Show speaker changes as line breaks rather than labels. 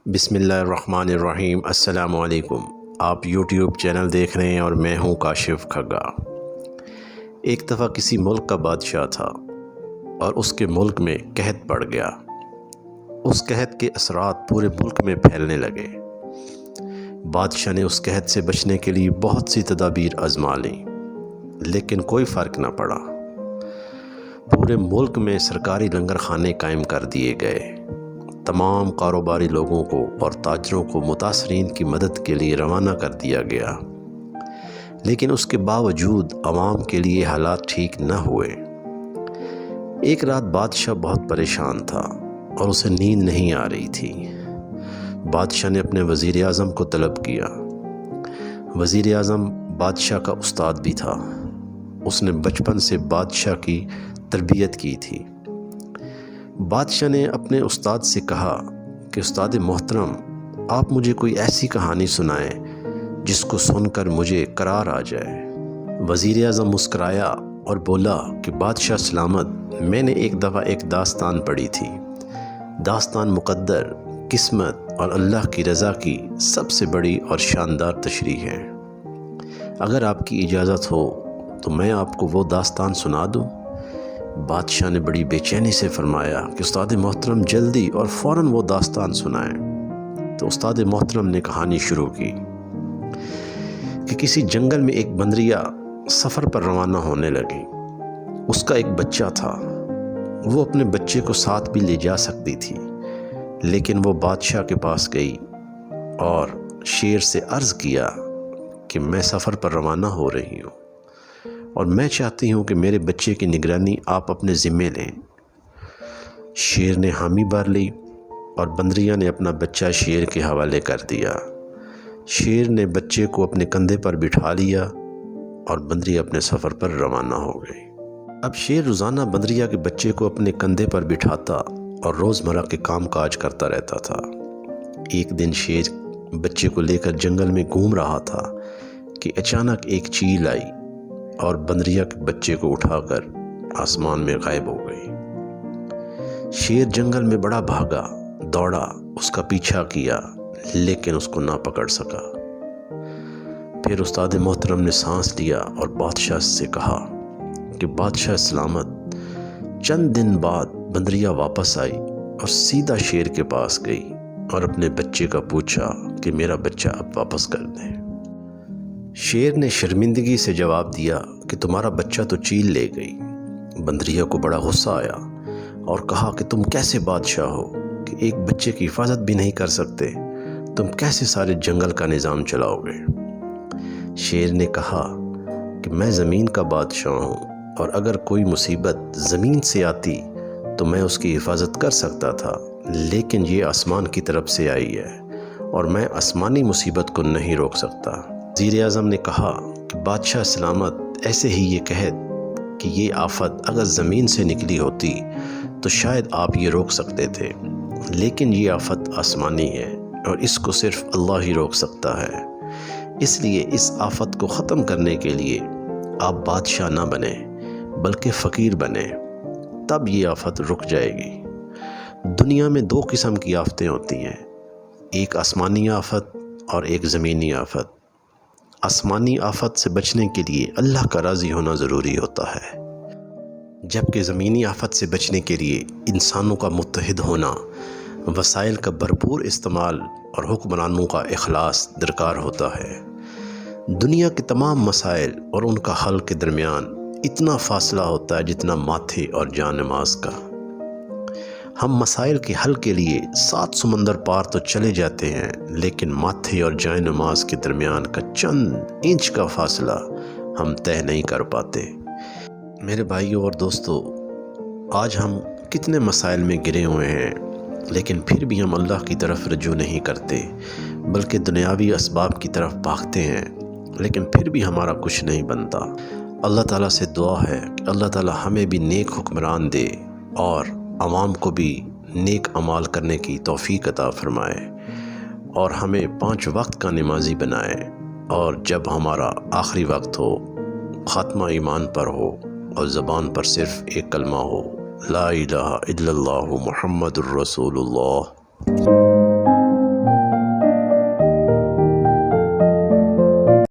بسم اللہ الرحمن الرحیم۔ السلام علیکم۔ آپ یوٹیوب چینل دیکھ رہے ہیں اور میں ہوں کاشف کھگا۔ ایک دفعہ کسی ملک کا بادشاہ تھا اور اس کے ملک میں قحط پڑ گیا۔ اس قحط کے اثرات پورے ملک میں پھیلنے لگے۔ بادشاہ نے اس قحط سے بچنے کے لیے بہت سی تدابیر آزما لیں، لیکن کوئی فرق نہ پڑا۔ پورے ملک میں سرکاری لنگر خانے قائم کر دیے گئے۔ تمام کاروباری لوگوں کو اور تاجروں کو متاثرین کی مدد کے لیے روانہ کر دیا گیا، لیکن اس کے باوجود عوام کے لیے حالات ٹھیک نہ ہوئے۔ ایک رات بادشاہ بہت پریشان تھا اور اسے نیند نہیں آ رہی تھی۔ بادشاہ نے اپنے وزیر اعظم کو طلب کیا۔ وزیر اعظم بادشاہ کا استاد بھی تھا۔ اس نے بچپن سے بادشاہ کی تربیت کی تھی۔ بادشاہ نے اپنے استاد سے کہا کہ استاد محترم، آپ مجھے کوئی ایسی کہانی سنائیں جس کو سن کر مجھے قرار آ جائے۔ وزیر اعظم مسکرایا اور بولا کہ بادشاہ سلامت، میں نے ایک دفعہ ایک داستان پڑھی تھی۔ داستان مقدر، قسمت اور اللہ کی رضا کی سب سے بڑی اور شاندار تشریح ہے۔ اگر آپ کی اجازت ہو تو میں آپ کو وہ داستان سنا دوں۔ بادشاہ نے بڑی بے چینی سے فرمایا کہ استاد محترم جلدی اور فوراً وہ داستان سنائیں۔ تو استاد محترم نے کہانی شروع کی کہ کسی جنگل میں ایک بندریا سفر پر روانہ ہونے لگی۔ اس کا ایک بچہ تھا۔ وہ اپنے بچے کو ساتھ بھی لے جا سکتی تھی، لیکن وہ بادشاہ کے پاس گئی اور شیر سے عرض کیا کہ میں سفر پر روانہ ہو رہی ہوں اور میں چاہتی ہوں کہ میرے بچے کی نگرانی آپ اپنے ذمے لیں۔ شیر نے حامی بھر لی اور بندریا نے اپنا بچہ شیر کے حوالے کر دیا۔ شیر نے بچے کو اپنے کندھے پر بٹھا لیا اور بندریا اپنے سفر پر روانہ ہو گئی۔ اب شیر روزانہ بندریا کے بچے کو اپنے کندھے پر بٹھاتا اور روزمرہ کے کام کاج کرتا رہتا تھا۔ ایک دن شیر بچے کو لے کر جنگل میں گھوم رہا تھا کہ اچانک ایک چیل آئی اور بندریا کے بچے کو اٹھا کر آسمان میں غائب ہو گئی۔ شیر جنگل میں بڑا بھاگا، دوڑا، اس کا پیچھا کیا، لیکن اس کو نہ پکڑ سکا۔ پھر استاد محترم نے سانس لیا اور بادشاہ سے کہا کہ بادشاہ سلامت، چند دن بعد بندریا واپس آئی اور سیدھا شیر کے پاس گئی اور اپنے بچے کا پوچھا کہ میرا بچہ اب واپس کر دیں۔ شیر نے شرمندگی سے جواب دیا کہ تمہارا بچہ تو چیل لے گئی۔ بندریا کو بڑا غصہ آیا اور کہا کہ تم کیسے بادشاہ ہو کہ ایک بچے کی حفاظت بھی نہیں کر سکتے؟ تم کیسے سارے جنگل کا نظام چلاؤ گے؟ شیر نے کہا کہ میں زمین کا بادشاہ ہوں اور اگر کوئی مصیبت زمین سے آتی تو میں اس کی حفاظت کر سکتا تھا، لیکن یہ آسمان کی طرف سے آئی ہے اور میں آسمانی مصیبت کو نہیں روک سکتا۔ وزیر اعظم نے کہا کہ بادشاہ سلامت، ایسے ہی یہ قحط کہ یہ آفت اگر زمین سے نکلی ہوتی تو شاید آپ یہ روک سکتے تھے، لیکن یہ آفت آسمانی ہے اور اس کو صرف اللہ ہی روک سکتا ہے۔ اس لیے اس آفت کو ختم کرنے کے لیے آپ بادشاہ نہ بنیں بلکہ فقیر بنیں، تب یہ آفت رک جائے گی۔ دنیا میں دو قسم کی آفتیں ہوتی ہیں، ایک آسمانی آفت اور ایک زمینی آفت۔ آسمانی آفت سے بچنے کے لیے اللہ کا راضی ہونا ضروری ہوتا ہے، جبکہ زمینی آفت سے بچنے کے لیے انسانوں کا متحد ہونا، وسائل کا بھرپور استعمال اور حکمرانوں کا اخلاص درکار ہوتا ہے۔ دنیا کے تمام مسائل اور ان کا حل کے درمیان اتنا فاصلہ ہوتا ہے جتنا ماتھے اور جان نماز کا۔ ہم مسائل کے حل کے لیے 7 سمندر پار تو چلے جاتے ہیں، لیکن ماتھے اور جائے نماز کے درمیان کا چند انچ کا فاصلہ ہم طے نہیں کر پاتے۔ میرے بھائیوں اور دوستو، آج ہم کتنے مسائل میں گرے ہوئے ہیں، لیکن پھر بھی ہم اللہ کی طرف رجوع نہیں کرتے بلکہ دنیاوی اسباب کی طرف بھاگتے ہیں، لیکن پھر بھی ہمارا کچھ نہیں بنتا۔ اللہ تعالیٰ سے دعا ہے کہ اللہ تعالیٰ ہمیں بھی نیک حکمران دے اور عوام کو بھی نیک اعمال کرنے کی توفیق عطا فرمائے اور ہمیں 5 وقت کا نمازی بنائے، اور جب ہمارا آخری وقت ہو، خاتمہ ایمان پر ہو اور زبان پر صرف ایک کلمہ ہو، لا الہ الا اللہ محمد الرسول اللہ۔